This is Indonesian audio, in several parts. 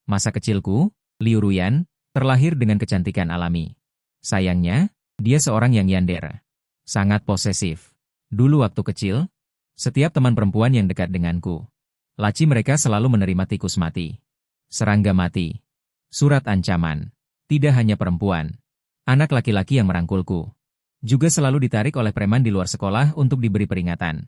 Masa kecilku, Liu Ruyan, terlahir dengan kecantikan alami. Sayangnya, dia seorang yang yander. Sangat posesif. Dulu waktu kecil, setiap teman perempuan yang dekat denganku, laci mereka selalu menerima tikus mati, serangga mati, surat ancaman. Tidak hanya perempuan, anak laki-laki yang merangkulku juga selalu ditarik oleh preman di luar sekolah untuk diberi peringatan.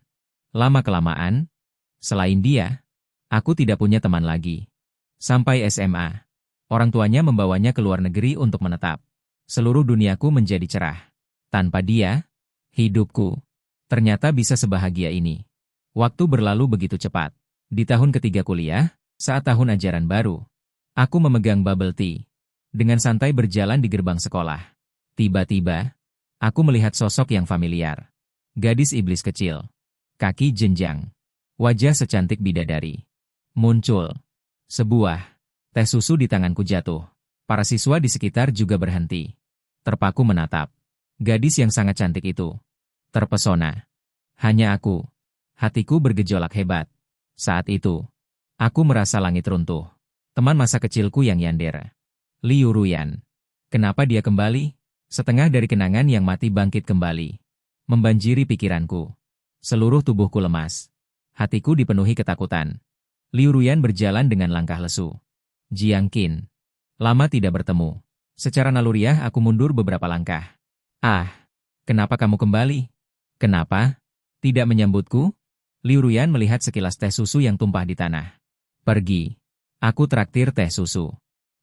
Lama-kelamaan, selain dia, aku tidak punya teman lagi. Sampai SMA, orang tuanya membawanya ke luar negeri untuk menetap. Seluruh duniaku menjadi cerah. Tanpa dia, hidupku ternyata bisa sebahagia ini. Waktu berlalu begitu cepat. Di tahun ketiga kuliah, saat tahun ajaran baru, aku memegang bubble tea. Dengan santai berjalan di gerbang sekolah. Tiba-tiba, aku melihat sosok yang familiar. Gadis iblis kecil. Kaki jenjang. Wajah secantik bidadari. Muncul. Sebuah teh susu di tanganku jatuh. Para siswa di sekitar juga berhenti. Terpaku menatap gadis yang sangat cantik itu. Terpesona. Hanya aku. Hatiku bergejolak hebat. Saat itu, aku merasa langit runtuh. Teman masa kecilku yang yander. Liu Ruyan. Kenapa dia kembali? Setengah dari kenangan yang mati bangkit kembali. Membanjiri pikiranku. Seluruh tubuhku lemas. Hatiku dipenuhi ketakutan. Liu Ruyan berjalan dengan langkah lesu. Jiang Qin. Lama tidak bertemu. Secara naluriah aku mundur beberapa langkah. Ah, kenapa kamu kembali? Kenapa? Tidak menyambutku? Liu Ruyan melihat sekilas teh susu yang tumpah di tanah. Pergi. Aku traktir teh susu.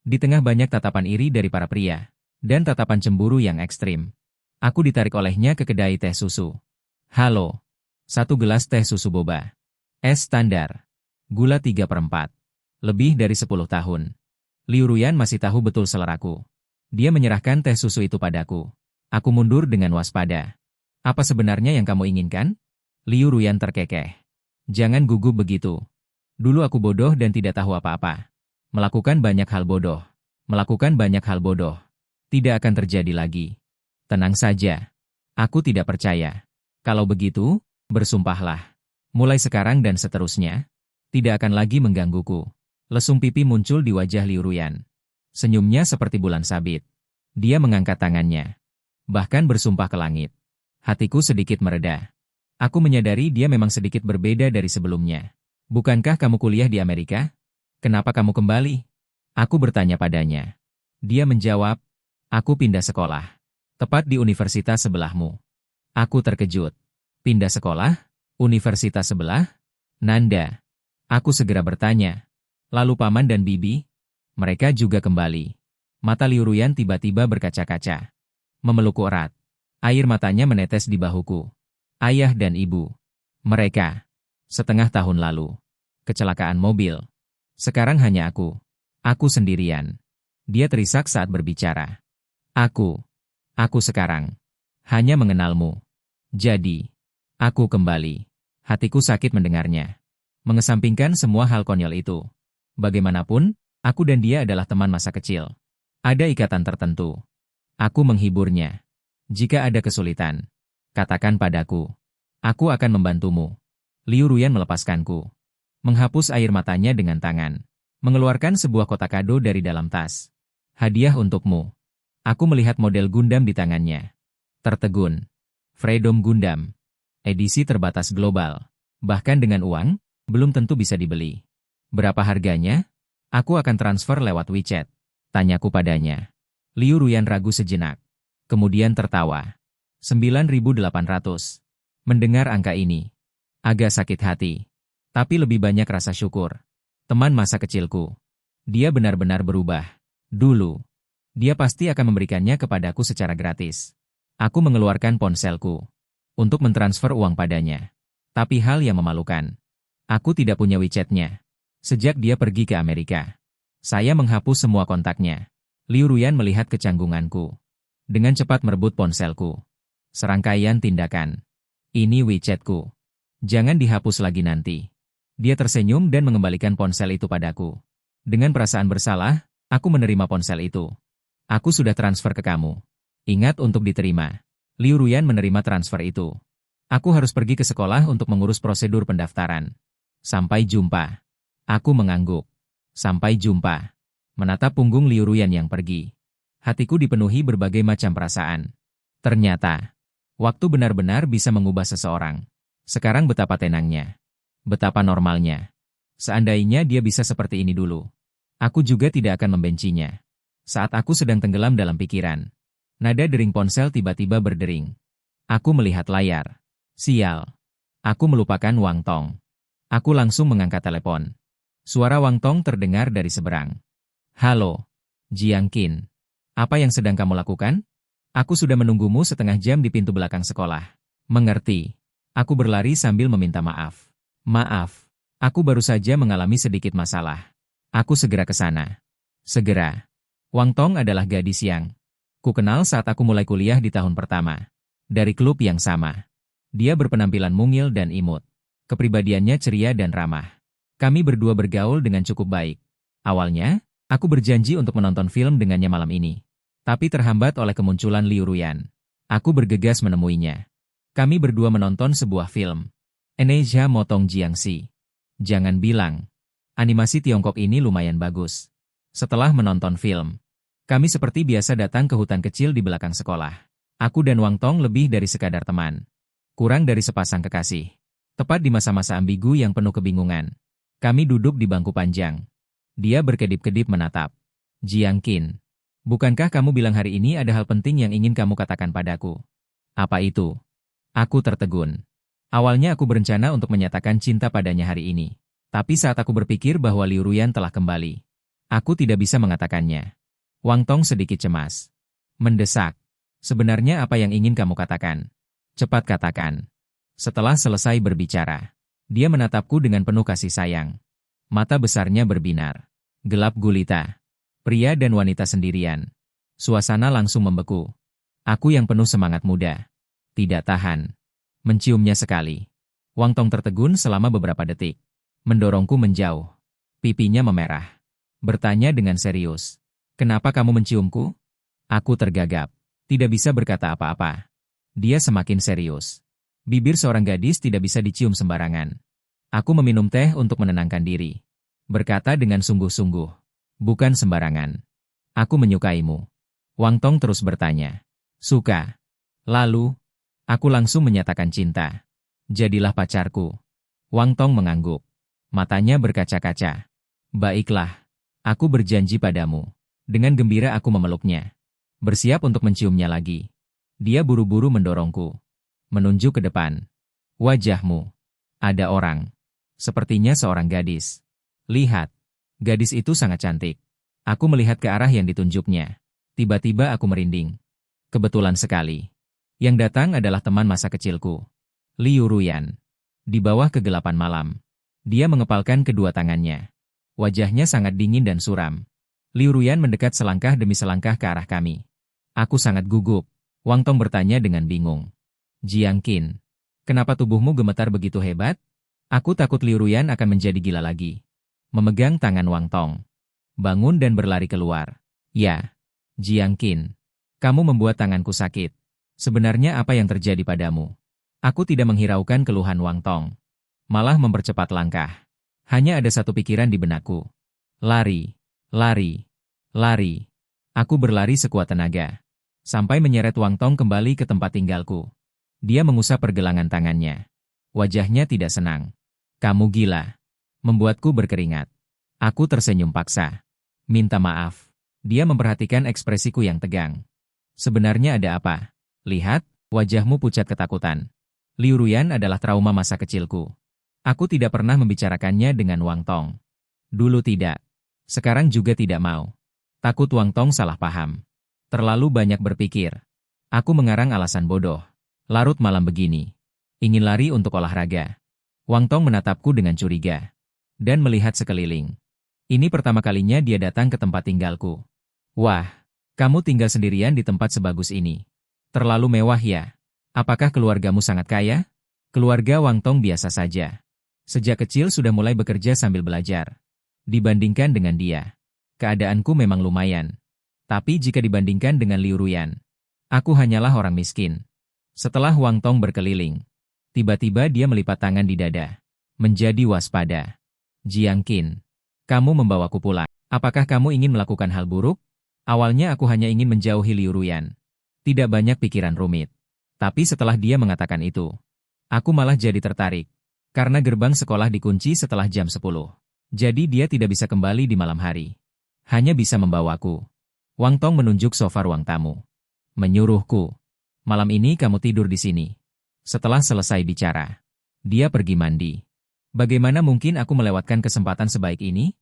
Di tengah banyak tatapan iri dari para pria, dan tatapan cemburu yang ekstrim, aku ditarik olehnya ke kedai teh susu. Halo. 1 gelas teh susu boba. Es standar. Gula 3/4. Lebih dari 10 tahun. Liu Ruyan masih tahu betul seleraku. Dia menyerahkan teh susu itu padaku. Aku mundur dengan waspada. Apa sebenarnya yang kamu inginkan? Liu Ruyan terkekeh. Jangan gugup begitu. Dulu aku bodoh dan tidak tahu apa-apa. Melakukan banyak hal bodoh. Melakukan banyak hal bodoh. Tidak akan terjadi lagi. Tenang saja. Aku tidak percaya. Kalau begitu, bersumpahlah. Mulai sekarang dan seterusnya, tidak akan lagi menggangguku. Lesung pipi muncul di wajah Liu Ruyan. Senyumnya seperti bulan sabit. Dia mengangkat tangannya. Bahkan bersumpah ke langit. Hatiku sedikit mereda. Aku menyadari dia memang sedikit berbeda dari sebelumnya. Bukankah kamu kuliah di Amerika? Kenapa kamu kembali? Aku bertanya padanya. Dia menjawab, aku pindah sekolah. Tepat di universitas sebelahmu. Aku terkejut. Pindah sekolah? Universitas sebelah? Nanda. Aku segera bertanya. Lalu paman dan bibi? Mereka juga kembali. Mata Liu Ruyan tiba-tiba berkaca-kaca. Memelukku erat. Air matanya menetes di bahuku. Ayah dan ibu. Mereka. Setengah tahun lalu. Kecelakaan mobil. Sekarang hanya aku. Aku sendirian. Dia terisak saat berbicara. Aku sekarang hanya mengenalmu. Jadi, aku kembali. Hatiku sakit mendengarnya. Mengesampingkan semua hal konyol itu. Bagaimanapun, aku dan dia adalah teman masa kecil. Ada ikatan tertentu. Aku menghiburnya. Jika ada kesulitan, katakan padaku. Aku akan membantumu. Liu Ruyan melepaskanku. Menghapus air matanya dengan tangan. Mengeluarkan sebuah kotak kado dari dalam tas. Hadiah untukmu. Aku melihat model Gundam di tangannya. Tertegun. Freedom Gundam. Edisi terbatas global. Bahkan dengan uang, belum tentu bisa dibeli. Berapa harganya? Aku akan transfer lewat WeChat. Tanyaku padanya. Liu Ruyan ragu sejenak. Kemudian tertawa. 9.800. Mendengar angka ini. Agak sakit hati. Tapi lebih banyak rasa syukur. Teman masa kecilku. Dia benar-benar berubah. Dulu. Dia pasti akan memberikannya kepadaku secara gratis. Aku mengeluarkan ponselku. Untuk mentransfer uang padanya. Tapi hal yang memalukan. Aku tidak punya WeChat-nya. Sejak dia pergi ke Amerika. Saya menghapus semua kontaknya. Liu Ruyan melihat kecanggunganku. Dengan cepat merebut ponselku. Serangkaian tindakan. Ini WeChat-ku. Jangan dihapus lagi nanti. Dia tersenyum dan mengembalikan ponsel itu padaku. Dengan perasaan bersalah, aku menerima ponsel itu. Aku sudah transfer ke kamu. Ingat untuk diterima. Liu Ruyan menerima transfer itu. Aku harus pergi ke sekolah untuk mengurus prosedur pendaftaran. Sampai jumpa. Aku mengangguk. Sampai jumpa. menatap punggung Liu Ruyan yang pergi. Hatiku dipenuhi berbagai macam perasaan. Ternyata, waktu benar-benar bisa mengubah seseorang. Sekarang betapa tenangnya. Betapa normalnya. Seandainya dia bisa seperti ini dulu, aku juga tidak akan membencinya. Saat aku sedang tenggelam dalam pikiran, nada dering ponsel tiba-tiba berdering. Aku melihat layar. Sial. Aku melupakan Wang Tong. Aku langsung mengangkat telepon. Suara Wang Tong terdengar dari seberang. Halo, Jiang Qin. Apa yang sedang kamu lakukan? Aku sudah menunggumu setengah jam di pintu belakang sekolah. Mengerti. Aku berlari sambil meminta maaf. Maaf, aku baru saja mengalami sedikit masalah. Aku segera ke sana. Segera. Wang Tong adalah gadis yang kukenal saat aku mulai kuliah di tahun pertama. Dari klub yang sama. Dia berpenampilan mungil dan imut. Kepribadiannya ceria dan ramah. Kami berdua bergaul dengan cukup baik. Awalnya, aku berjanji untuk menonton film dengannya malam ini. Tapi terhambat oleh kemunculan Liu Ruyan. Aku bergegas menemuinya. Kami berdua menonton sebuah film. Eneja Motong Jiangxi. Jangan bilang. Animasi Tiongkok ini lumayan bagus. Setelah menonton film, kami seperti biasa datang ke hutan kecil di belakang sekolah. Aku dan Wang Tong lebih dari sekadar teman. Kurang dari sepasang kekasih. Tepat di masa-masa ambigu yang penuh kebingungan. Kami duduk di bangku panjang. Dia berkedip-kedip menatap. Jiang Qin, bukankah kamu bilang hari ini ada hal penting yang ingin kamu katakan padaku? Apa itu? Aku tertegun. Awalnya aku berencana untuk menyatakan cinta padanya hari ini. Tapi saat aku berpikir bahwa Liu Ruyan telah kembali, aku tidak bisa mengatakannya. Wang Tong sedikit cemas. Mendesak. Sebenarnya apa yang ingin kamu katakan? Cepat katakan. Setelah selesai berbicara, dia menatapku dengan penuh kasih sayang. Mata besarnya berbinar. Gelap gulita. Pria dan wanita sendirian. Suasana langsung membeku. Aku yang penuh semangat muda. Tidak tahan. Menciumnya sekali. Wang Tong tertegun selama beberapa detik. Mendorongku menjauh. Pipinya memerah. Bertanya dengan serius. Kenapa kamu menciumku? Aku tergagap. Tidak bisa berkata apa-apa. Dia semakin serius. Bibir seorang gadis tidak bisa dicium sembarangan. Aku meminum teh untuk menenangkan diri. Berkata dengan sungguh-sungguh. Bukan sembarangan. Aku menyukaimu. Wang Tong terus bertanya. Suka. Lalu, aku langsung menyatakan cinta. Jadilah pacarku. Wang Tong mengangguk. Matanya berkaca-kaca. Baiklah. Aku berjanji padamu. Dengan gembira aku memeluknya. Bersiap untuk menciumnya lagi. Dia buru-buru mendorongku. Menunjuk ke depan. Wajahmu. Ada orang. Sepertinya seorang gadis. Lihat. Gadis itu sangat cantik. Aku melihat ke arah yang ditunjuknya. Tiba-tiba aku merinding. Kebetulan sekali. Yang datang adalah teman masa kecilku. Liu Ruyan. Di bawah kegelapan malam. Dia mengepalkan kedua tangannya. Wajahnya sangat dingin dan suram. Liu Ruyan mendekat selangkah demi selangkah ke arah kami. Aku sangat gugup. Wang Tong bertanya dengan bingung. Jiang Qin, kenapa tubuhmu gemetar begitu hebat? Aku takut Liu Ruyan akan menjadi gila lagi. Memegang tangan Wang Tong. Bangun dan berlari keluar. Ya, Jiang Qin, kamu membuat tanganku sakit. Sebenarnya apa yang terjadi padamu? Aku tidak menghiraukan keluhan Wang Tong. Malah mempercepat langkah. Hanya ada satu pikiran di benakku. Lari, lari, lari. Aku berlari sekuat tenaga. Sampai menyeret Wang Tong kembali ke tempat tinggalku. Dia mengusap pergelangan tangannya. Wajahnya tidak senang. Kamu gila. Membuatku berkeringat. Aku tersenyum paksa. Minta maaf. Dia memperhatikan ekspresiku yang tegang. Sebenarnya ada apa? Lihat, wajahmu pucat ketakutan. Liu Ruyan adalah trauma masa kecilku. Aku tidak pernah membicarakannya dengan Wang Tong. Dulu tidak. Sekarang juga tidak mau. Takut Wang Tong salah paham. Terlalu banyak berpikir. Aku mengarang alasan bodoh. Larut malam begini. Ingin lari untuk olahraga. Wang Tong menatapku dengan curiga. Dan melihat sekeliling. Ini pertama kalinya dia datang ke tempat tinggalku. Wah, kamu tinggal sendirian di tempat sebagus ini. Terlalu mewah ya. Apakah keluargamu sangat kaya? Keluarga Wang Tong biasa saja. Sejak kecil sudah mulai bekerja sambil belajar. Dibandingkan dengan dia, keadaanku memang lumayan. Tapi jika dibandingkan dengan Liu Ruyan, aku hanyalah orang miskin. Setelah Wang Tong berkeliling, tiba-tiba dia melipat tangan di dada. Menjadi waspada. Jiang Qin, kamu membawaku pulang. Apakah kamu ingin melakukan hal buruk? Awalnya aku hanya ingin menjauhi Liu Ruyan. Tidak banyak pikiran rumit. Tapi setelah dia mengatakan itu, aku malah jadi tertarik. Karena gerbang sekolah dikunci setelah jam 10. Jadi dia tidak bisa kembali di malam hari. Hanya bisa membawaku. Wang Tong menunjuk sofa ruang tamu. Menyuruhku. Malam ini kamu tidur di sini. Setelah selesai bicara, dia pergi mandi. Bagaimana mungkin aku melewatkan kesempatan sebaik ini?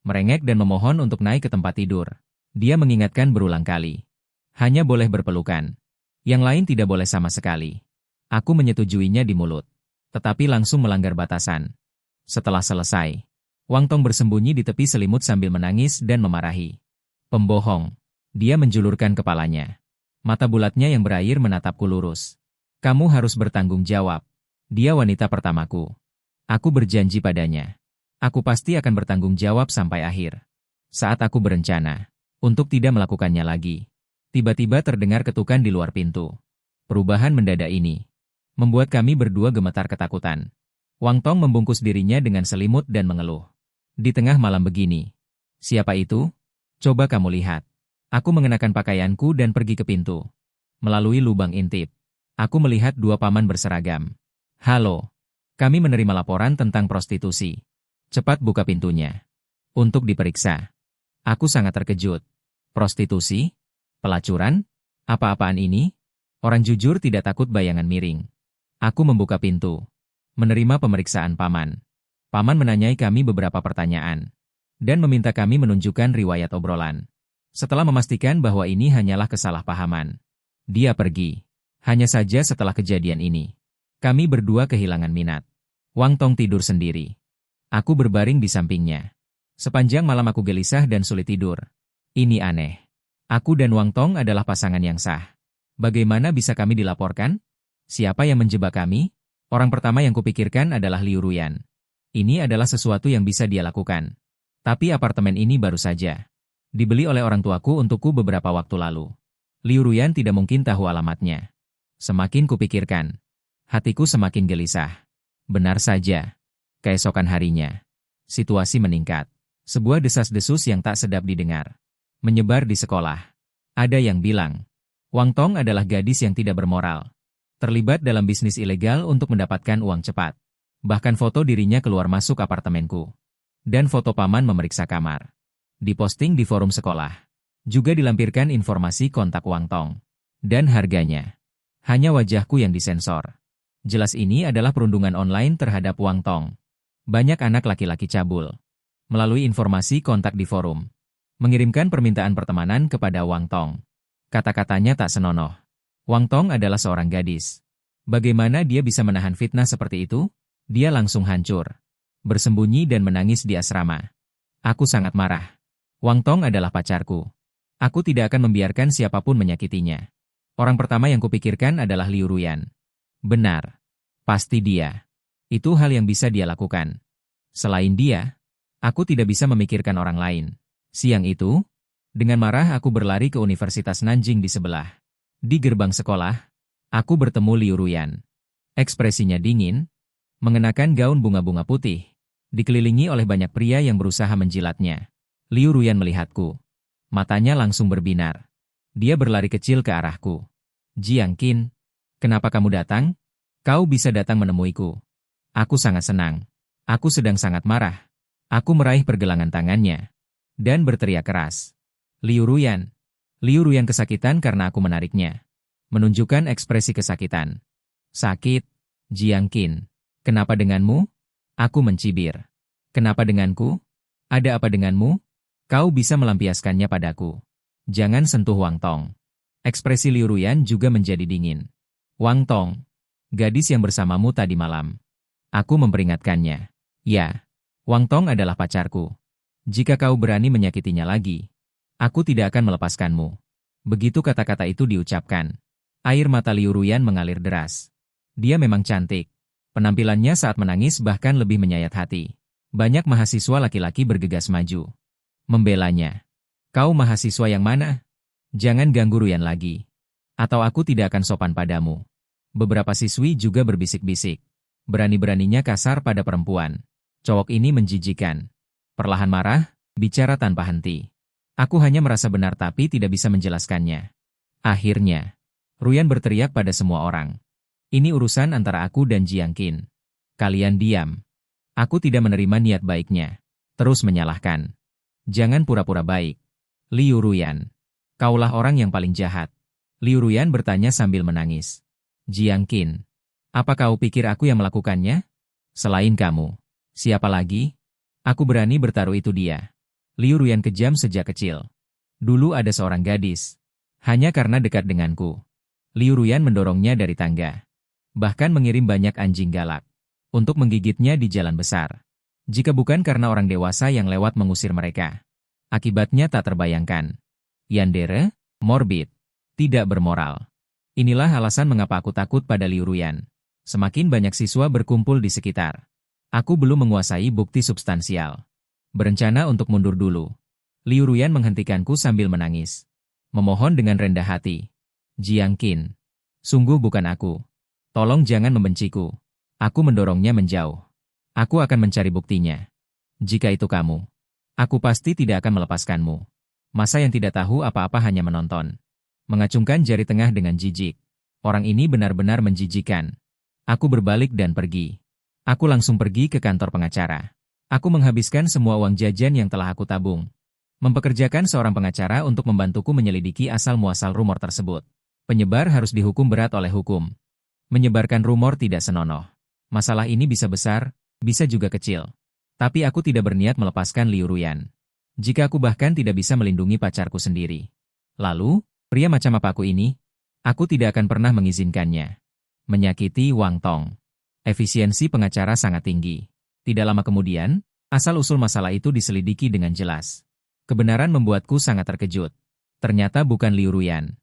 Merengek dan memohon untuk naik ke tempat tidur. Dia mengingatkan berulang kali. Hanya boleh berpelukan. Yang lain tidak boleh sama sekali. Aku menyetujuinya di mulut. Tetapi langsung melanggar batasan. Setelah selesai, Wang Tong bersembunyi di tepi selimut sambil menangis dan memarahi. Pembohong. Dia menjulurkan kepalanya. Mata bulatnya yang berair menatapku lurus. Kamu harus bertanggung jawab. Dia wanita pertamaku. Aku berjanji padanya. Aku pasti akan bertanggung jawab sampai akhir. Saat aku berencana untuk tidak melakukannya lagi, tiba-tiba terdengar ketukan di luar pintu. Perubahan mendadak ini membuat kami berdua gemetar ketakutan. Wang Tong membungkus dirinya dengan selimut dan mengeluh. Di tengah malam begini. Siapa itu? Coba kamu lihat. Aku mengenakan pakaianku dan pergi ke pintu. Melalui lubang intip, aku melihat dua paman berseragam. Halo. Kami menerima laporan tentang prostitusi. Cepat buka pintunya. Untuk diperiksa. Aku sangat terkejut. Prostitusi? Pelacuran? Apa-apaan ini? Orang jujur tidak takut bayangan miring. Aku membuka pintu. Menerima pemeriksaan paman. Paman menanyai kami beberapa pertanyaan. Dan meminta kami menunjukkan riwayat obrolan. Setelah memastikan bahwa ini hanyalah kesalahpahaman, dia pergi. Hanya saja setelah kejadian ini, kami berdua kehilangan minat. Wang Tong tidur sendiri. Aku berbaring di sampingnya. Sepanjang malam aku gelisah dan sulit tidur. Ini aneh. Aku dan Wang Tong adalah pasangan yang sah. Bagaimana bisa kami dilaporkan? Siapa yang menjebak kami? Orang pertama yang kupikirkan adalah Liu Ruyan. Ini adalah sesuatu yang bisa dia lakukan. Tapi apartemen ini baru saja dibeli oleh orang tuaku untukku beberapa waktu lalu. Liu Ruyan tidak mungkin tahu alamatnya. Semakin kupikirkan, hatiku semakin gelisah. Benar saja. Keesokan harinya, situasi meningkat. Sebuah desas-desus yang tak sedap didengar menyebar di sekolah. Ada yang bilang, Wang Tong adalah gadis yang tidak bermoral, terlibat dalam bisnis ilegal untuk mendapatkan uang cepat. Bahkan foto dirinya keluar masuk apartemenku. Dan foto paman memeriksa kamar. Diposting di forum sekolah. Juga dilampirkan informasi kontak Wang Tong. Dan harganya. Hanya wajahku yang disensor. Jelas ini adalah perundungan online terhadap Wang Tong. Banyak anak laki-laki cabul. Melalui informasi kontak di forum. Mengirimkan permintaan pertemanan kepada Wang Tong. Kata-katanya tak senonoh. Wang Tong adalah seorang gadis. Bagaimana dia bisa menahan fitnah seperti itu? Dia langsung hancur. Bersembunyi dan menangis di asrama. Aku sangat marah. Wang Tong adalah pacarku. Aku tidak akan membiarkan siapapun menyakitinya. Orang pertama yang kupikirkan adalah Liu Ruyan. Benar. Pasti dia. Itu hal yang bisa dia lakukan. Selain dia, aku tidak bisa memikirkan orang lain. Siang itu, dengan marah aku berlari ke Universitas Nanjing di sebelah. Di gerbang sekolah, aku bertemu Liu Ruyan. Ekspresinya dingin, mengenakan gaun bunga-bunga putih, dikelilingi oleh banyak pria yang berusaha menjilatnya. Liu Ruyan melihatku. Matanya langsung berbinar. Dia berlari kecil ke arahku. Jiang Qin, kenapa kamu datang? Kau bisa datang menemuiku. Aku sangat senang. Aku sedang sangat marah. Aku meraih pergelangan tangannya. Dan berteriak keras. Liu Ruyan. Liu Ruyan kesakitan karena aku menariknya. Menunjukkan ekspresi kesakitan. Sakit. Jiang Qin. Kenapa denganmu? Aku mencibir. Kenapa denganku? Ada apa denganmu? Kau bisa melampiaskannya padaku. Jangan sentuh Wang Tong. Ekspresi Liu Ruyan juga menjadi dingin. Wang Tong. Gadis yang bersamamu tadi malam. Aku memperingatkannya. Ya. Wang Tong adalah pacarku. Jika kau berani menyakitinya lagi, aku tidak akan melepaskanmu. Begitu kata-kata itu diucapkan, air mata Liu Ruyan mengalir deras. Dia memang cantik. Penampilannya saat menangis bahkan lebih menyayat hati. Banyak mahasiswa laki-laki bergegas maju. Membelanya. Kau mahasiswa yang mana? Jangan ganggu Ruyan lagi. Atau aku tidak akan sopan padamu. Beberapa siswi juga berbisik-bisik. Berani-beraninya kasar pada perempuan. Cowok ini menjijikan. Perlahan marah, bicara tanpa henti. Aku hanya merasa benar tapi tidak bisa menjelaskannya. Akhirnya, Ruyan berteriak pada semua orang. Ini urusan antara aku dan Jiang Qin. Kalian diam. Aku tidak menerima niat baiknya. Terus menyalahkan. Jangan pura-pura baik. Liu Ruyan. Kaulah orang yang paling jahat. Liu Ruyan bertanya sambil menangis. Jiang Qin. Apa kau pikir aku yang melakukannya? Selain kamu. Siapa lagi? Aku berani bertaruh itu dia. Liu Ruyan kejam sejak kecil. Dulu ada seorang gadis. Hanya karena dekat denganku. Liu Ruyan mendorongnya dari tangga. Bahkan mengirim banyak anjing galak. Untuk menggigitnya di jalan besar. Jika bukan karena orang dewasa yang lewat mengusir mereka. Akibatnya tak terbayangkan. Yandere, morbid. Tidak bermoral. Inilah alasan mengapa aku takut pada Liu Ruyan. Semakin banyak siswa berkumpul di sekitar. Aku belum menguasai bukti substansial. Berencana untuk mundur dulu. Liu Ruyan menghentikanku sambil menangis. Memohon dengan rendah hati. Jiang Qin. Sungguh bukan aku. Tolong jangan membenciku. Aku mendorongnya menjauh. Aku akan mencari buktinya. Jika itu kamu, aku pasti tidak akan melepaskanmu. Masa yang tidak tahu apa-apa hanya menonton. Mengacungkan jari tengah dengan jijik. Orang ini benar-benar menjijikan. Aku berbalik dan pergi. Aku langsung pergi ke kantor pengacara. Aku menghabiskan semua uang jajan yang telah aku tabung. Mempekerjakan seorang pengacara untuk membantuku menyelidiki asal-muasal rumor tersebut. Penyebar harus dihukum berat oleh hukum. Menyebarkan rumor tidak senonoh. Masalah ini bisa besar, bisa juga kecil. Tapi aku tidak berniat melepaskan Liu Ruyan. Jika aku bahkan tidak bisa melindungi pacarku sendiri. Lalu, pria macam apa aku ini? Aku tidak akan pernah mengizinkannya. Menyakiti Wang Tong. Efisiensi pengacara sangat tinggi. Tidak lama kemudian, asal-usul masalah itu diselidiki dengan jelas. Kebenaran membuatku sangat terkejut. Ternyata bukan Liu Ruyan.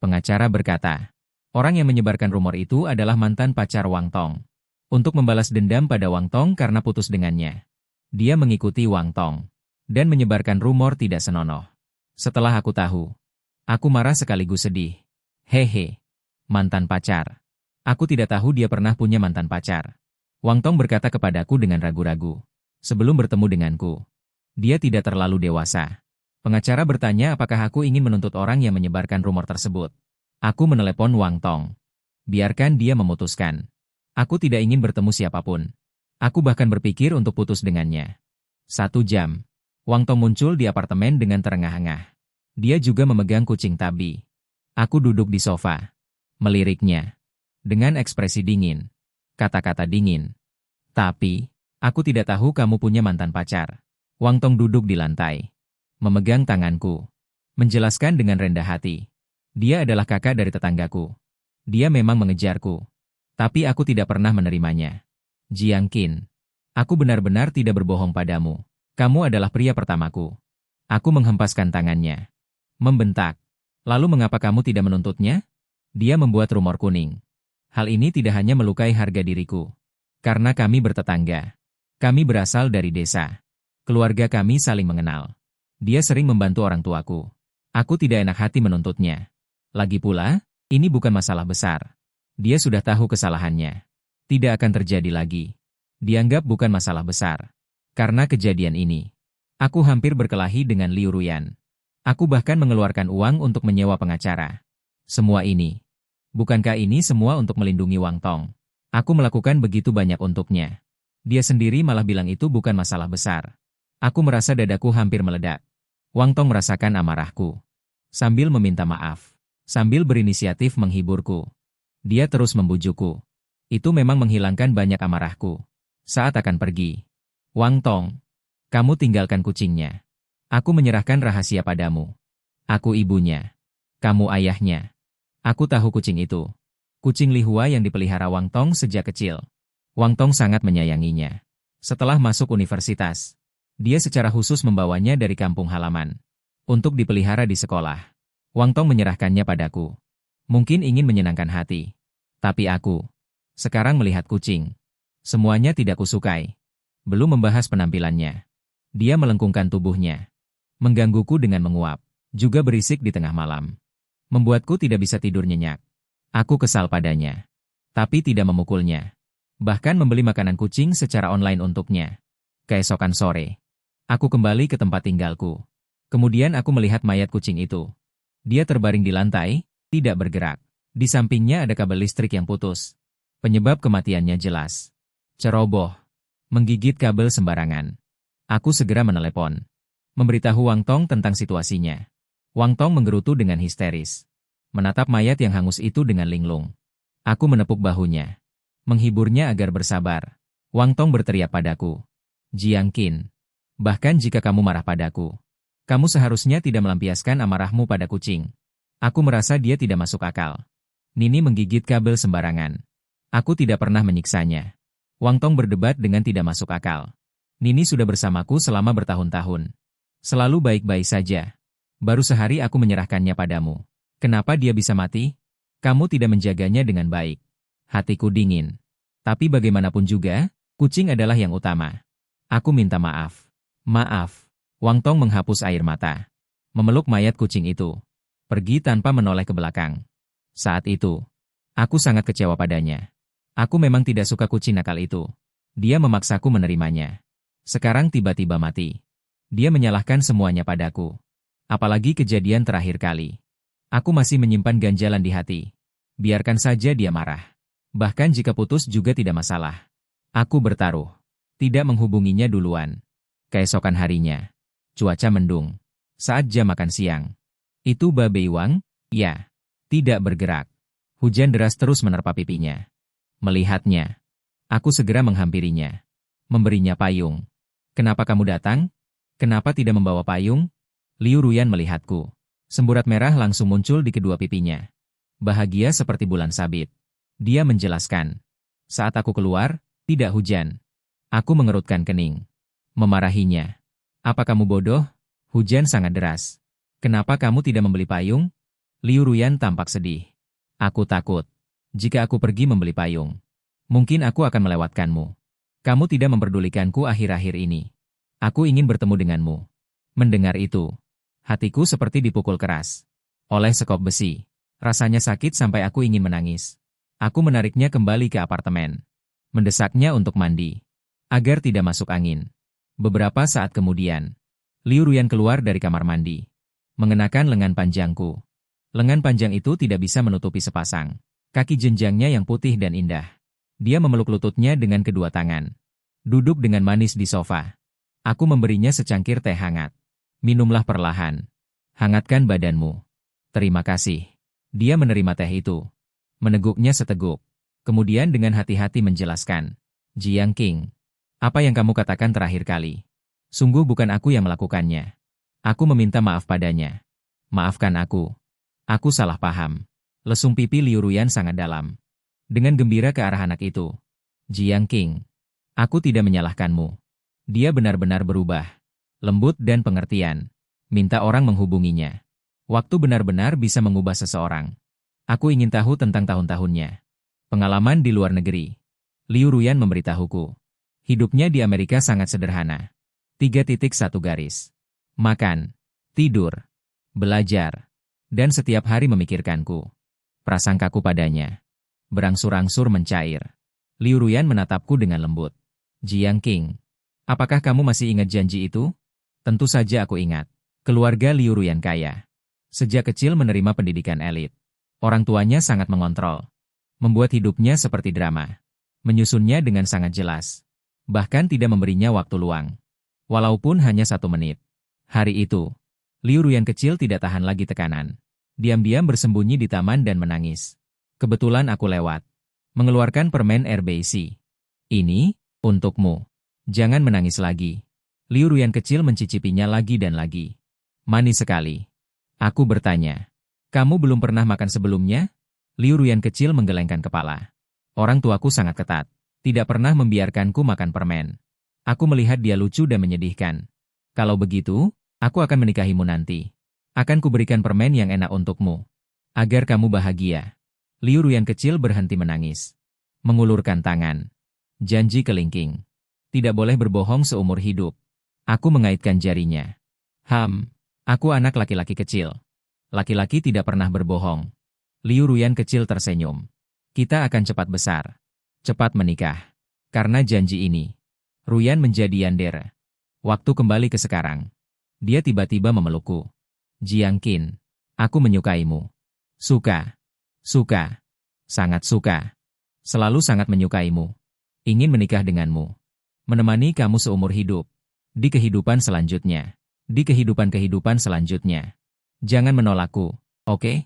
Pengacara berkata, orang yang menyebarkan rumor itu adalah mantan pacar Wang Tong. Untuk membalas dendam pada Wang Tong karena putus dengannya. Dia mengikuti Wang Tong. Dan menyebarkan rumor tidak senonoh. Setelah aku tahu, aku marah sekaligus sedih. Hehe. Mantan pacar. Aku tidak tahu dia pernah punya mantan pacar. Wang Tong berkata kepadaku dengan ragu-ragu. Sebelum bertemu denganku. Dia tidak terlalu dewasa. Pengacara bertanya apakah aku ingin menuntut orang yang menyebarkan rumor tersebut. Aku menelepon Wang Tong. Biarkan dia memutuskan. Aku tidak ingin bertemu siapapun. Aku bahkan berpikir untuk putus dengannya. 1 jam. Wang Tong muncul di apartemen dengan terengah-engah. Dia juga memegang kucing tabi. Aku duduk di sofa. Meliriknya. Dengan ekspresi dingin. Kata-kata dingin. Tapi, aku tidak tahu kamu punya mantan pacar. Wang Tong duduk di lantai. Memegang tanganku. Menjelaskan dengan rendah hati. Dia adalah kakak dari tetanggaku. Dia memang mengejarku. Tapi aku tidak pernah menerimanya. Jiang Qin. Aku benar-benar tidak berbohong padamu. Kamu adalah pria pertamaku. Aku menghempaskan tangannya. Membentak. Lalu mengapa kamu tidak menuntutnya? Dia membuat rumor kuning. Hal ini tidak hanya melukai harga diriku. Karena kami bertetangga. Kami berasal dari desa. Keluarga kami saling mengenal. Dia sering membantu orang tuaku. Aku tidak enak hati menuntutnya. Lagi pula, ini bukan masalah besar. Dia sudah tahu kesalahannya. Tidak akan terjadi lagi. Dianggap bukan masalah besar. Karena kejadian ini, aku hampir berkelahi dengan Liu Ruyan. Aku bahkan mengeluarkan uang untuk menyewa pengacara. Semua ini. Bukankah ini semua untuk melindungi Wang Tong? Aku melakukan begitu banyak untuknya. Dia sendiri malah bilang itu bukan masalah besar. Aku merasa dadaku hampir meledak. Wang Tong merasakan amarahku. Sambil meminta maaf. Sambil berinisiatif menghiburku. Dia terus membujukku. Itu memang menghilangkan banyak amarahku. Saat akan pergi. Wang Tong, kamu tinggalkan kucingnya. Aku menyerahkan rahasia padamu. Aku ibunya. Kamu ayahnya. Aku tahu kucing itu. Kucing Lihua yang dipelihara Wang Tong sejak kecil. Wang Tong sangat menyayanginya. Setelah masuk universitas, dia secara khusus membawanya dari kampung halaman. Untuk dipelihara di sekolah. Wang Tong menyerahkannya padaku. Mungkin ingin menyenangkan hati. Tapi aku, sekarang melihat kucing. Semuanya tidak kusukai. Belum membahas penampilannya. Dia melengkungkan tubuhnya. Menggangguku dengan menguap. Juga berisik di tengah malam. Membuatku tidak bisa tidur nyenyak. Aku kesal padanya. Tapi tidak memukulnya. Bahkan membeli makanan kucing secara online untuknya. Keesokan sore, Aku kembali ke tempat tinggalku. Kemudian aku melihat mayat kucing itu. Dia terbaring di lantai, tidak bergerak. Di sampingnya ada kabel listrik yang putus. Penyebab kematiannya jelas. Ceroboh. Menggigit kabel sembarangan. Aku segera menelepon. Memberitahu Wang Tong tentang situasinya. Wang Tong menggerutu dengan histeris. Menatap mayat yang hangus itu dengan linglung. Aku menepuk bahunya. Menghiburnya agar bersabar. Wang Tong berteriak padaku. Jiang Qin. Bahkan jika kamu marah padaku, kamu seharusnya tidak melampiaskan amarahmu pada kucing. Aku merasa dia tidak masuk akal. Nini menggigit kabel sembarangan. Aku tidak pernah menyiksanya. Wang Tong berdebat dengan tidak masuk akal. Nini sudah bersamaku selama bertahun-tahun. Selalu baik-baik saja. Baru sehari aku menyerahkannya padamu. Kenapa dia bisa mati? Kamu tidak menjaganya dengan baik. Hatiku dingin. Tapi bagaimanapun juga, kucing adalah yang utama. Aku minta maaf. Maaf. Wang Tong menghapus air mata. Memeluk mayat kucing itu. Pergi tanpa menoleh ke belakang. Saat itu, aku sangat kecewa padanya. Aku memang tidak suka kucing nakal itu. Dia memaksaku menerimanya. Sekarang tiba-tiba mati. Dia menyalahkan semuanya padaku. Apalagi kejadian terakhir kali. Aku masih menyimpan ganjalan di hati. Biarkan saja dia marah. Bahkan jika putus juga tidak masalah. Aku bertaruh. Tidak menghubunginya duluan. Keesokan harinya. Cuaca mendung. Saat jam makan siang. Itu Babe Wang? Ya. Tidak bergerak. Hujan deras terus menerpa pipinya. Melihatnya. Aku segera menghampirinya. Memberinya payung. Kenapa kamu datang? Kenapa tidak membawa payung? Liu Ruyan melihatku. Semburat merah langsung muncul di kedua pipinya. Bahagia seperti bulan sabit. Dia menjelaskan. Saat aku keluar, tidak hujan. Aku mengerutkan kening. Memarahinya. Apa kamu bodoh? Hujan sangat deras. Kenapa kamu tidak membeli payung? Liu Ruyan tampak sedih. Aku takut. Jika aku pergi membeli payung, mungkin aku akan melewatkanmu. Kamu tidak memperdulikanku akhir-akhir ini. Aku ingin bertemu denganmu. Mendengar itu, hatiku seperti dipukul keras. Oleh sekop besi. Rasanya sakit sampai aku ingin menangis. Aku menariknya kembali ke apartemen. Mendesaknya untuk mandi. Agar tidak masuk angin. Beberapa saat kemudian, Liu Ruyan keluar dari kamar mandi. Mengenakan lengan panjangku. Lengan panjang itu tidak bisa menutupi sepasang kaki jenjangnya yang putih dan indah. Dia memeluk lututnya dengan kedua tangan. Duduk dengan manis di sofa. Aku memberinya secangkir teh hangat. Minumlah perlahan. Hangatkan badanmu. Terima kasih. Dia menerima teh itu. Meneguknya seteguk. Kemudian dengan hati-hati menjelaskan. Jiang Qin. Apa yang kamu katakan terakhir kali? Sungguh bukan aku yang melakukannya. Aku meminta maaf padanya. Maafkan aku. Aku salah paham. Lesung pipi Liu Ruyan sangat dalam. Dengan gembira ke arah anak itu. Jiang Qin. Aku tidak menyalahkanmu. Dia benar-benar berubah. Lembut dan pengertian. Minta orang menghubunginya. Waktu benar-benar bisa mengubah seseorang. Aku ingin tahu tentang tahun-tahunnya. Pengalaman di luar negeri. Liu Ruyan memberitahuku. Hidupnya di Amerika sangat sederhana. 3.1 garis. Makan, tidur, belajar, dan setiap hari memikirkanku. Prasangkaku padanya berangsur-angsur mencair. Liu Ruyan menatapku dengan lembut. Jiang Qin, apakah kamu masih ingat janji itu? Tentu saja aku ingat. Keluarga Liu Ruyan kaya. Sejak kecil menerima pendidikan elit. Orang tuanya sangat mengontrol. Membuat hidupnya seperti drama. Menyusunnya dengan sangat jelas. Bahkan tidak memberinya waktu luang. Walaupun hanya 1 menit. Hari itu, Liu Ruyan kecil tidak tahan lagi tekanan. Diam-diam bersembunyi di taman dan menangis. Kebetulan aku lewat. Mengeluarkan permen RBC. Ini, untukmu. Jangan menangis lagi. Liu Ruyan kecil mencicipinya lagi dan lagi. Manis sekali. Aku bertanya. Kamu belum pernah makan sebelumnya? Liu Ruyan kecil menggelengkan kepala. Orang tuaku sangat ketat. Tidak pernah membiarkanku makan permen. Aku melihat dia lucu dan menyedihkan. Kalau begitu, aku akan menikahimu nanti. Akan kuberikan permen yang enak untukmu. Agar kamu bahagia. Liu Ruyan kecil berhenti menangis. Mengulurkan tangan. Janji kelingking. Tidak boleh berbohong seumur hidup. Aku mengaitkan jarinya. Aku anak laki-laki kecil. Laki-laki tidak pernah berbohong. Liu Ruyan kecil tersenyum. Kita akan cepat besar. Cepat menikah. Karena janji ini. Ruyan menjadi yandere. Waktu kembali ke sekarang. Dia tiba-tiba memelukku. Jiang Qin, aku menyukaimu. Suka. Suka. Sangat suka. Selalu sangat menyukaimu. Ingin menikah denganmu. Menemani kamu seumur hidup. Di kehidupan selanjutnya. Di kehidupan-kehidupan selanjutnya. Jangan menolakku, oke?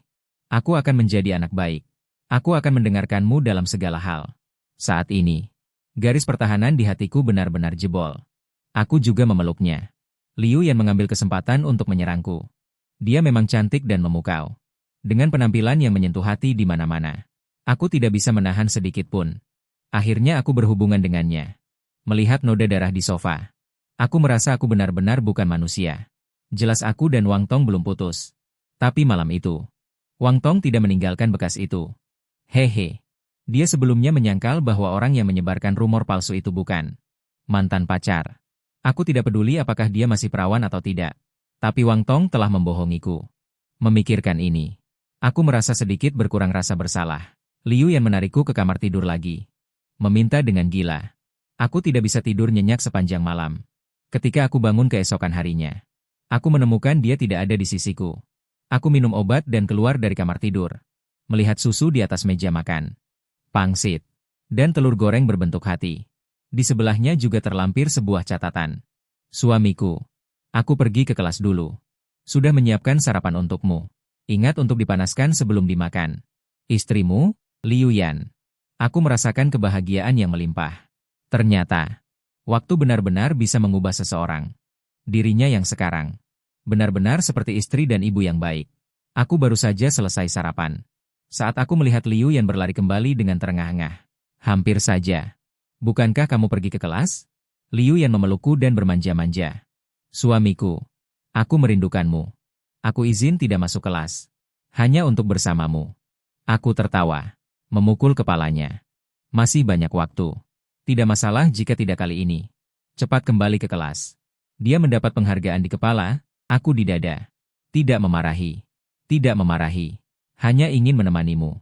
Aku akan menjadi anak baik. Aku akan mendengarkanmu dalam segala hal. Saat ini, garis pertahanan di hatiku benar-benar jebol. Aku juga memeluknya. Liu Yan mengambil kesempatan untuk menyerangku. Dia memang cantik dan memukau. Dengan penampilan yang menyentuh hati di mana-mana. Aku tidak bisa menahan sedikit pun. Akhirnya aku berhubungan dengannya. Melihat noda darah di sofa. Aku merasa aku benar-benar bukan manusia. Jelas aku dan Wang Tong belum putus. Tapi malam itu, Wang Tong tidak meninggalkan bekas itu. Hehe. Dia sebelumnya menyangkal bahwa orang yang menyebarkan rumor palsu itu bukan mantan pacar. Aku tidak peduli apakah dia masih perawan atau tidak. Tapi Wang Tong telah membohongiku. Memikirkan ini, aku merasa sedikit berkurang rasa bersalah. Liu Yan menarikku ke kamar tidur lagi. Meminta dengan gila. Aku tidak bisa tidur nyenyak sepanjang malam. Ketika aku bangun keesokan harinya, aku menemukan dia tidak ada di sisiku. Aku minum obat dan keluar dari kamar tidur. Melihat susu di atas meja makan. Pangsit. Dan telur goreng berbentuk hati. Di sebelahnya juga terlampir sebuah catatan. Suamiku. Aku pergi ke kelas dulu. Sudah menyiapkan sarapan untukmu. Ingat untuk dipanaskan sebelum dimakan. Istrimu, Liu Yan. Aku merasakan kebahagiaan yang melimpah. Ternyata, waktu benar-benar bisa mengubah seseorang. Dirinya yang sekarang. Benar-benar seperti istri dan ibu yang baik. Aku baru saja selesai sarapan. Saat aku melihat Liu Yan berlari kembali dengan terengah-engah. Hampir saja. Bukankah kamu pergi ke kelas? Liu Yan memelukku dan bermanja-manja. Suamiku, aku merindukanmu. Aku izin tidak masuk kelas. Hanya untuk bersamamu. Aku tertawa. Memukul kepalanya. Masih banyak waktu. Tidak masalah jika tidak kali ini. Cepat kembali ke kelas. Dia mendapat penghargaan di kepala, aku di dada. Tidak memarahi. Tidak memarahi. Hanya ingin menemanimu.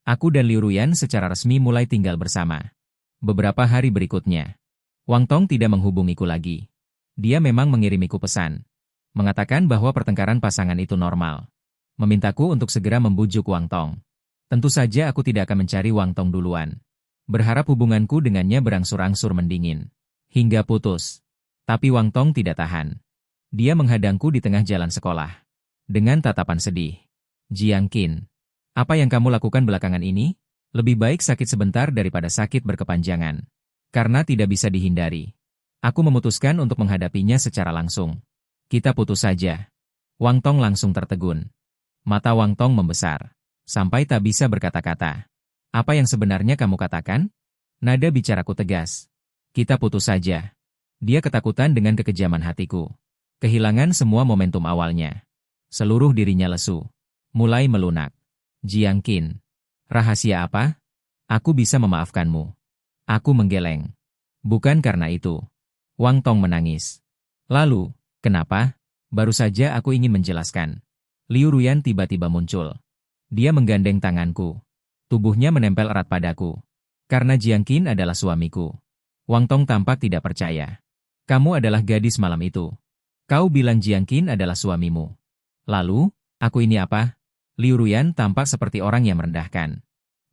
Aku dan Liu Ruyan secara resmi mulai tinggal bersama. Beberapa hari berikutnya, Wang Tong tidak menghubungiku lagi. Dia memang mengirimiku pesan. Mengatakan bahwa pertengkaran pasangan itu normal. Memintaku untuk segera membujuk Wang Tong. Tentu saja aku tidak akan mencari Wang Tong duluan. Berharap hubunganku dengannya berangsur-angsur mendingin. Hingga putus. Tapi Wang Tong tidak tahan. Dia menghadangku di tengah jalan sekolah. Dengan tatapan sedih. Jiang Qin, apa yang kamu lakukan belakangan ini? Lebih baik sakit sebentar daripada sakit berkepanjangan. Karena tidak bisa dihindari. Aku memutuskan untuk menghadapinya secara langsung. Kita putus saja. Wang Tong langsung tertegun. Mata Wang Tong membesar. Sampai tak bisa berkata-kata. Apa yang sebenarnya kamu katakan? Nada bicaraku tegas. Kita putus saja. Dia ketakutan dengan kekejaman hatiku. Kehilangan semua momentum awalnya. Seluruh dirinya lesu. Mulai melunak. Jiang Qin. Rahasia apa? Aku bisa memaafkanmu. Aku menggeleng. Bukan karena itu. Wang Tong menangis. Lalu, kenapa? Baru saja aku ingin menjelaskan. Liu Ruyan tiba-tiba muncul. Dia menggandeng tanganku. Tubuhnya menempel erat padaku. Karena Jiang Qin adalah suamiku. Wang Tong tampak tidak percaya. Kamu adalah gadis malam itu. Kau bilang Jiang Qin adalah suamimu. Lalu, aku ini apa? Liu Ruyan tampak seperti orang yang merendahkan.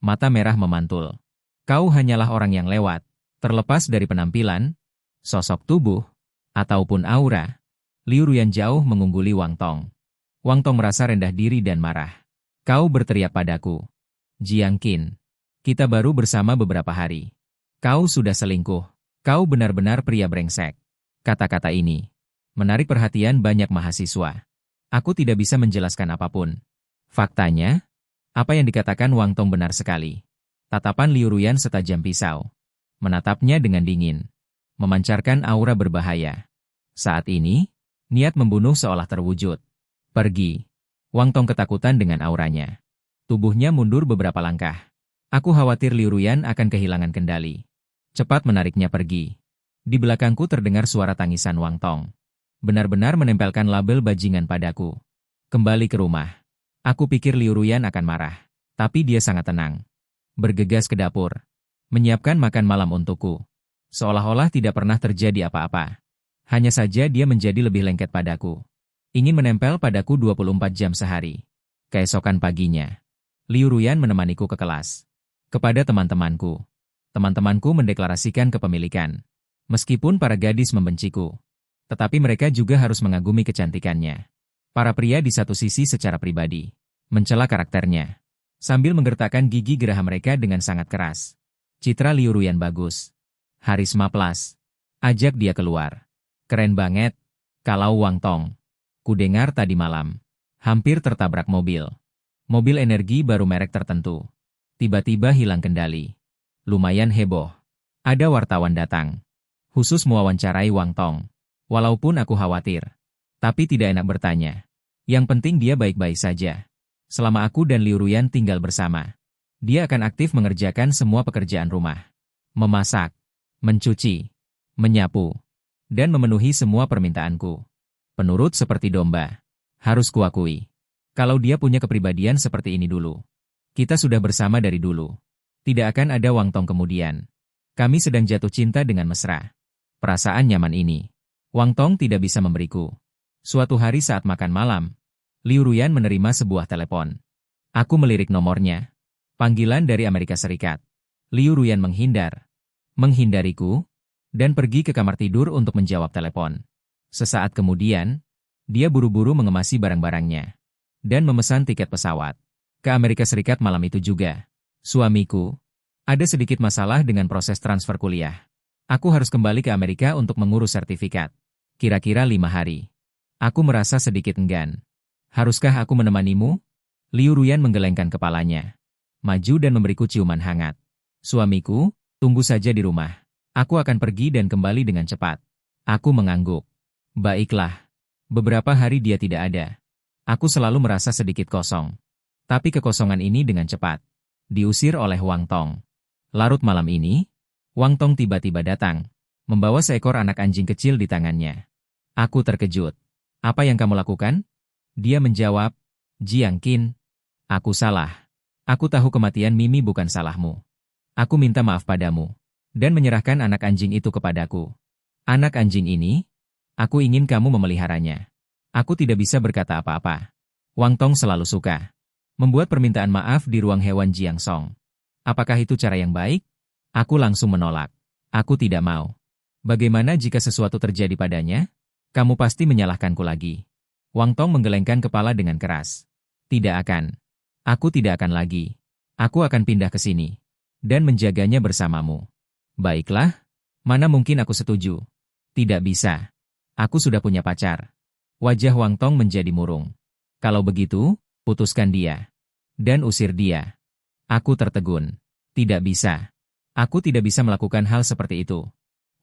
Mata merah memantul. Kau hanyalah orang yang lewat. Terlepas dari penampilan, sosok tubuh, ataupun aura. Liu Ruyan jauh mengungguli Wang Tong. Wang Tong merasa rendah diri dan marah. Kau berteriak padaku. Jiang Qin, kita baru bersama beberapa hari. Kau sudah selingkuh. Kau benar-benar pria brengsek. Kata-kata ini menarik perhatian banyak mahasiswa. Aku tidak bisa menjelaskan apapun. Faktanya, apa yang dikatakan Wang Tong benar sekali. Tatapan Liu Ruyan setajam pisau. Menatapnya dengan dingin. Memancarkan aura berbahaya. Saat ini, niat membunuh seolah terwujud. Pergi. Wang Tong ketakutan dengan auranya. Tubuhnya mundur beberapa langkah. Aku khawatir Liu Ruyan akan kehilangan kendali. Cepat menariknya pergi. Di belakangku terdengar suara tangisan Wang Tong. Benar-benar menempelkan label bajingan padaku. Kembali ke rumah. Aku pikir Liu Ruyan akan marah. Tapi dia sangat tenang. Bergegas ke dapur. Menyiapkan makan malam untukku. Seolah-olah tidak pernah terjadi apa-apa. Hanya saja dia menjadi lebih lengket padaku. Ingin menempel padaku 24 jam sehari. Keesokan paginya, Liu Ruyan menemaniku ke kelas. Kepada teman-temanku. Teman-temanku mendeklarasikan kepemilikan. Meskipun para gadis membenciku, tetapi mereka juga harus mengagumi kecantikannya. Para pria di satu sisi secara pribadi mencela karakternya, sambil menggertakkan gigi geraha mereka dengan sangat keras. Citra Liu Ruyan bagus. Harisma plus. Ajak dia keluar. Keren banget. Kalau Wang Tong. Kudengar tadi malam. Hampir tertabrak mobil. Mobil energi baru merek tertentu. Tiba-tiba hilang kendali. Lumayan heboh. Ada wartawan datang. Khusus mewawancarai Wang Tong. Walaupun aku khawatir. Tapi tidak enak bertanya. Yang penting dia baik-baik saja. Selama aku dan Liu Ruyan tinggal bersama, dia akan aktif mengerjakan semua pekerjaan rumah. Memasak, mencuci, menyapu, dan memenuhi semua permintaanku. Penurut seperti domba. Harus kuakui. Kalau dia punya kepribadian seperti ini dulu. Kita sudah bersama dari dulu. Tidak akan ada Wang Tong kemudian. Kami sedang jatuh cinta dengan mesra. Perasaan nyaman ini, Wang Tong tidak bisa memberiku. Suatu hari saat makan malam, Liu Ruyan menerima sebuah telepon. Aku melirik nomornya. Panggilan dari Amerika Serikat. Liu Ruyan menghindariku, dan pergi ke kamar tidur untuk menjawab telepon. Sesaat kemudian, dia buru-buru mengemasi barang-barangnya dan memesan tiket pesawat ke Amerika Serikat malam itu juga. Suamiku, ada sedikit masalah dengan proses transfer kuliah. Aku harus kembali ke Amerika untuk mengurus sertifikat. Kira-kira 5 hari. Aku merasa sedikit enggan. Haruskah aku menemanimu? Liu Ruyan menggelengkan kepalanya. Maju dan memberiku ciuman hangat. Suamiku, tunggu saja di rumah. Aku akan pergi dan kembali dengan cepat. Aku mengangguk. Baiklah. Beberapa hari dia tidak ada. Aku selalu merasa sedikit kosong. Tapi kekosongan ini dengan cepat diusir oleh Wang Tong. Larut malam ini, Wang Tong tiba-tiba datang, membawa seekor anak anjing kecil di tangannya. Aku terkejut. Apa yang kamu lakukan? Dia menjawab, Jiang Qin. Aku salah. Aku tahu kematian Mimi bukan salahmu. Aku minta maaf padamu. Dan menyerahkan anak anjing itu kepadaku. Anak anjing ini, aku ingin kamu memeliharanya. Aku tidak bisa berkata apa-apa. Wang Tong selalu suka membuat permintaan maaf di ruang hewan Jiang Song. Apakah itu cara yang baik? Aku langsung menolak. Aku tidak mau. Bagaimana jika sesuatu terjadi padanya? Kamu pasti menyalahkanku lagi. Wang Tong menggelengkan kepala dengan keras. Tidak akan. Aku tidak akan lagi. Aku akan pindah ke sini dan menjaganya bersamamu. Baiklah, mana mungkin aku setuju. Tidak bisa. Aku sudah punya pacar. Wajah Wang Tong menjadi murung. Kalau begitu, putuskan dia. Dan usir dia. Aku tertegun. Tidak bisa. Aku tidak bisa melakukan hal seperti itu.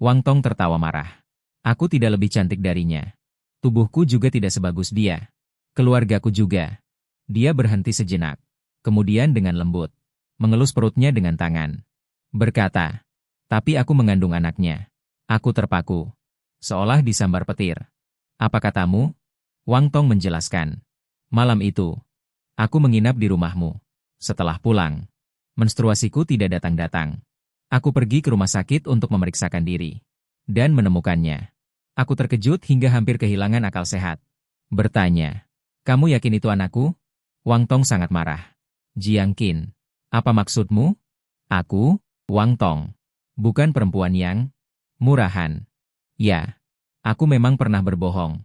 Wang Tong tertawa marah. Aku tidak lebih cantik darinya. Tubuhku juga tidak sebagus dia. Keluargaku juga. Dia berhenti sejenak. Kemudian dengan lembut, mengelus perutnya dengan tangan. Berkata, tapi aku mengandung anaknya. Aku terpaku. Seolah disambar petir. Apa katamu? Wang Tong menjelaskan. Malam itu, aku menginap di rumahmu. Setelah pulang, menstruasiku tidak datang-datang. Aku pergi ke rumah sakit untuk memeriksakan diri. Dan menemukannya. Aku terkejut hingga hampir kehilangan akal sehat. Bertanya, kamu yakin itu anakku? Wang Tong sangat marah. Jiang Qin, apa maksudmu? Aku, Wang Tong. Bukan perempuan yang murahan. Ya, aku memang pernah berbohong.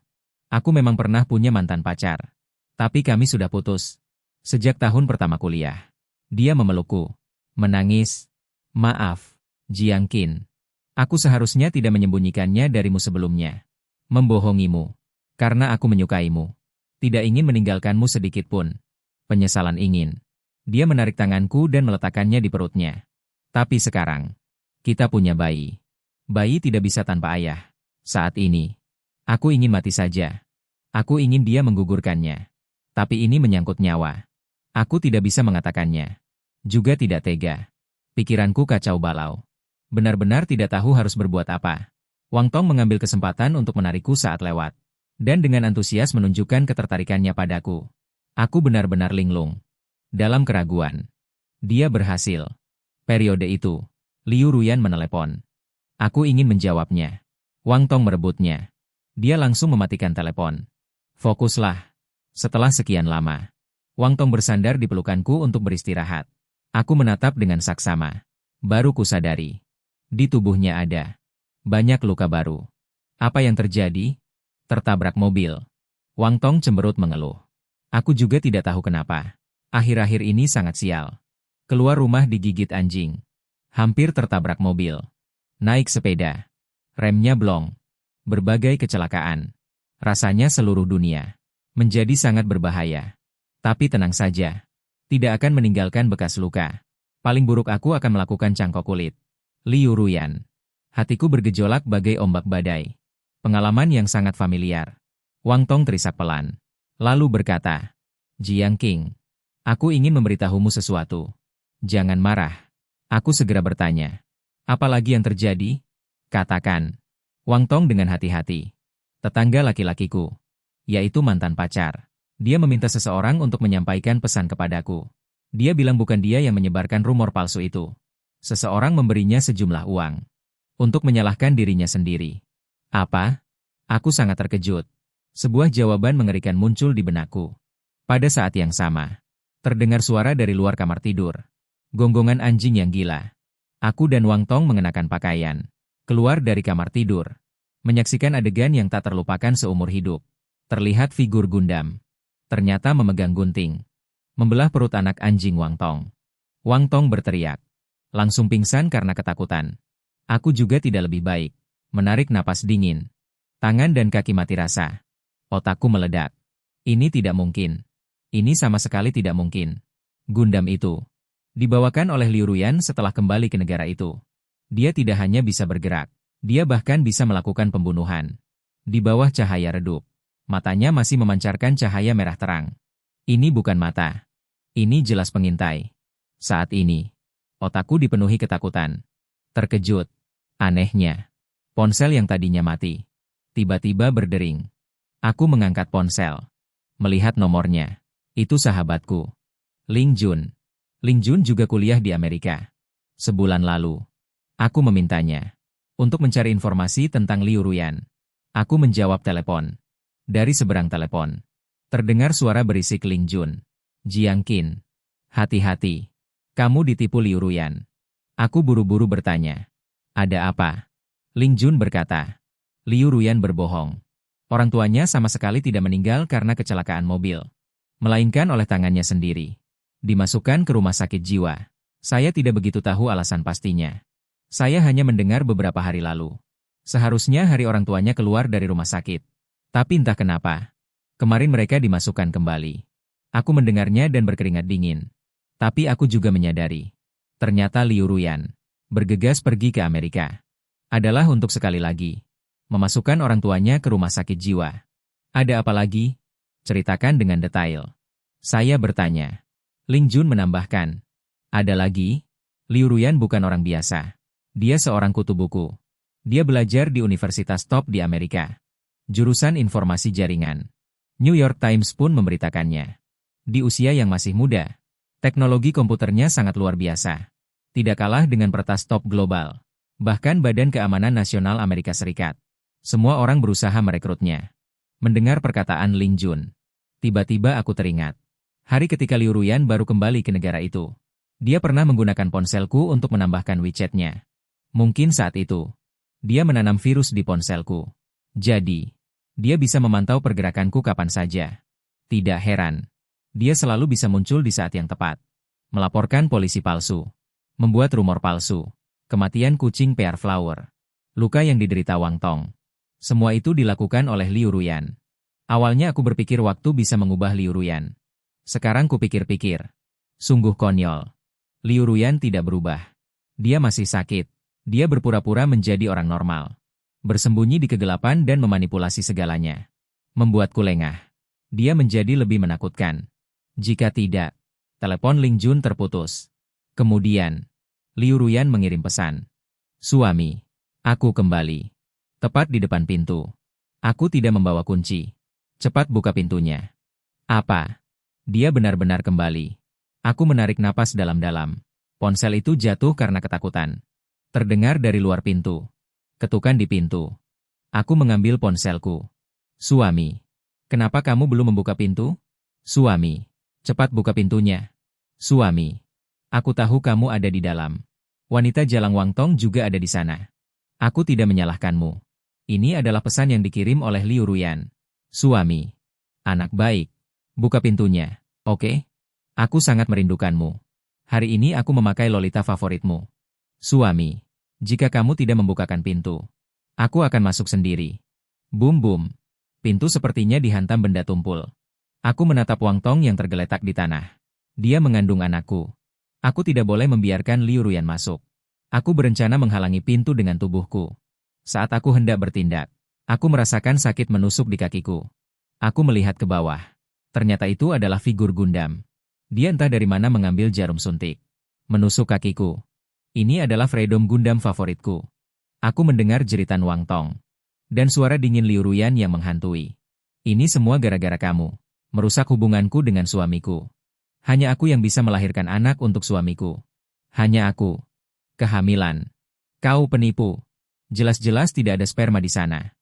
Aku memang pernah punya mantan pacar. Tapi kami sudah putus. Sejak tahun pertama kuliah. Dia memelukku. Menangis. Maaf, Jiang Qin. Aku seharusnya tidak menyembunyikannya darimu sebelumnya. Membohongimu. Karena aku menyukaimu. Tidak ingin meninggalkanmu sedikit pun. Penyesalan ingin. Dia menarik tanganku dan meletakkannya di perutnya. Tapi sekarang, kita punya bayi. Bayi tidak bisa tanpa ayah. Saat ini, aku ingin mati saja. Aku ingin dia menggugurkannya. Tapi ini menyangkut nyawa. Aku tidak bisa mengatakannya. Juga tidak tega. Pikiranku kacau balau. Benar-benar tidak tahu harus berbuat apa. Wang Tong mengambil kesempatan untuk menarikku saat lewat. Dan dengan antusias menunjukkan ketertarikannya padaku. Aku benar-benar linglung. Dalam keraguan. Dia berhasil. Periode itu, Liu Ruyan menelepon. Aku ingin menjawabnya. Wang Tong merebutnya. Dia langsung mematikan telepon. Fokuslah. Setelah sekian lama, Wang Tong bersandar di pelukanku untuk beristirahat. Aku menatap dengan saksama. Baru kusadari. Di tubuhnya ada banyak luka baru. Apa yang terjadi? Tertabrak mobil. Wang Tong cemberut mengeluh. Aku juga tidak tahu kenapa. Akhir-akhir ini sangat sial. Keluar rumah digigit anjing. Hampir tertabrak mobil. Naik sepeda. Remnya blong. Berbagai kecelakaan. Rasanya seluruh dunia menjadi sangat berbahaya. Tapi tenang saja. Tidak akan meninggalkan bekas luka. Paling buruk aku akan melakukan cangkok kulit. Liu Ruyan. Hatiku bergejolak bagai ombak badai. Pengalaman yang sangat familiar. Wang Tong terisak pelan. Lalu berkata, Jiang Qing, aku ingin memberitahumu sesuatu. Jangan marah. Aku segera bertanya. Apalagi yang terjadi? Katakan. Wang Tong dengan hati-hati. Tetangga laki-lakiku, yaitu mantan pacar. Dia meminta seseorang untuk menyampaikan pesan kepadaku. Dia bilang bukan dia yang menyebarkan rumor palsu itu. Seseorang memberinya sejumlah uang untuk menyalahkan dirinya sendiri. Apa? Aku sangat terkejut. Sebuah jawaban mengerikan muncul di benakku. Pada saat yang sama, terdengar suara dari luar kamar tidur. Gonggongan anjing yang gila. Aku dan Wang Tong mengenakan pakaian. Keluar dari kamar tidur. Menyaksikan adegan yang tak terlupakan seumur hidup. Terlihat figur Gundam. Ternyata memegang gunting. Membelah perut anak anjing Wang Tong. Wang Tong berteriak. Langsung pingsan karena ketakutan. Aku juga tidak lebih baik. Menarik napas dingin. Tangan dan kaki mati rasa. Otakku meledak. Ini tidak mungkin. Ini sama sekali tidak mungkin. Gundam itu dibawakan oleh Liu Ruyan setelah kembali ke negara itu. Dia tidak hanya bisa bergerak. Dia bahkan bisa melakukan pembunuhan. Di bawah cahaya redup. Matanya masih memancarkan cahaya merah terang. Ini bukan mata. Ini jelas pengintai. Saat ini, otakku dipenuhi ketakutan. Terkejut. Anehnya, ponsel yang tadinya mati tiba-tiba berdering. Aku mengangkat ponsel. Melihat nomornya. Itu sahabatku. Ling Jun. Ling Jun juga kuliah di Amerika. Sebulan lalu, aku memintanya untuk mencari informasi tentang Liu Ruyan. Aku menjawab telepon. Dari seberang telepon, terdengar suara berisik Ling Jun. Jiang Qin, hati-hati. Kamu ditipu Liu Ruyan. Aku buru-buru bertanya. Ada apa? Ling Jun berkata. Liu Ruyan berbohong. Orang tuanya sama sekali tidak meninggal karena kecelakaan mobil. Melainkan oleh tangannya sendiri. Dimasukkan ke rumah sakit jiwa. Saya tidak begitu tahu alasan pastinya. Saya hanya mendengar beberapa hari lalu. Seharusnya hari orang tuanya keluar dari rumah sakit. Tapi entah kenapa. Kemarin mereka dimasukkan kembali. Aku mendengarnya dan berkeringat dingin. Tapi aku juga menyadari. Ternyata Liu Ruyan bergegas pergi ke Amerika. Adalah untuk sekali lagi memasukkan orang tuanya ke rumah sakit jiwa. Ada apa lagi? Ceritakan dengan detail. Saya bertanya. Ling Jun menambahkan. Ada lagi? Liu Ruyan bukan orang biasa. Dia seorang kutu buku. Dia belajar di universitas top di Amerika. Jurusan informasi jaringan. New York Times pun memberitakannya. Di usia yang masih muda, teknologi komputernya sangat luar biasa. Tidak kalah dengan peretas top global. Bahkan Badan Keamanan Nasional Amerika Serikat. Semua orang berusaha merekrutnya. Mendengar perkataan Ling Jun, tiba-tiba aku teringat. Hari ketika Liu Ruyan baru kembali ke negara itu. Dia pernah menggunakan ponselku untuk menambahkan WeChat-nya. Mungkin saat itu, dia menanam virus di ponselku. Jadi, dia bisa memantau pergerakanku kapan saja. Tidak heran. Dia selalu bisa muncul di saat yang tepat. Melaporkan polisi palsu. Membuat rumor palsu. Kematian kucing Pear Flower. Luka yang diderita Wang Tong. Semua itu dilakukan oleh Liu Ruyan. Awalnya aku berpikir waktu bisa mengubah Liu Ruyan. Sekarang kupikir-pikir. Sungguh konyol. Liu Ruyan tidak berubah. Dia masih sakit. Dia berpura-pura menjadi orang normal. Bersembunyi di kegelapan dan memanipulasi segalanya. Membuatku lengah. Dia menjadi lebih menakutkan. Jika tidak, telepon Ling Jun terputus. Kemudian, Liu Ruyan mengirim pesan. Suami, aku kembali. Tepat di depan pintu. Aku tidak membawa kunci. Cepat buka pintunya. Apa? Dia benar-benar kembali. Aku menarik napas dalam-dalam. Ponsel itu jatuh karena ketakutan. Terdengar dari luar pintu. Ketukan di pintu. Aku mengambil ponselku. Suami. Kenapa kamu belum membuka pintu? Suami. Cepat buka pintunya. Suami. Aku tahu kamu ada di dalam. Wanita Jalang Wangtong juga ada di sana. Aku tidak menyalahkanmu. Ini adalah pesan yang dikirim oleh Liu Ruyan. Suami. Anak baik. Buka pintunya, oke? Aku sangat merindukanmu. Hari ini aku memakai lolita favoritmu. Suami. Jika kamu tidak membukakan pintu, aku akan masuk sendiri. Bum bum. Pintu sepertinya dihantam benda tumpul. Aku menatap Wangtong yang tergeletak di tanah. Dia mengandung anakku. Aku tidak boleh membiarkan Liu Ruyan masuk. Aku berencana menghalangi pintu dengan tubuhku. Saat aku hendak bertindak, aku merasakan sakit menusuk di kakiku. Aku melihat ke bawah. Ternyata itu adalah figur Gundam. Dia entah dari mana mengambil jarum suntik. Menusuk kakiku. Ini adalah Freedom Gundam favoritku. Aku mendengar jeritan Wangtong. Dan suara dingin Liu Ruyan yang menghantui. Ini semua gara-gara kamu. Merusak hubunganku dengan suamiku. Hanya aku yang bisa melahirkan anak untuk suamiku. Hanya aku. Kehamilan. Kau penipu. Jelas-jelas tidak ada sperma di sana.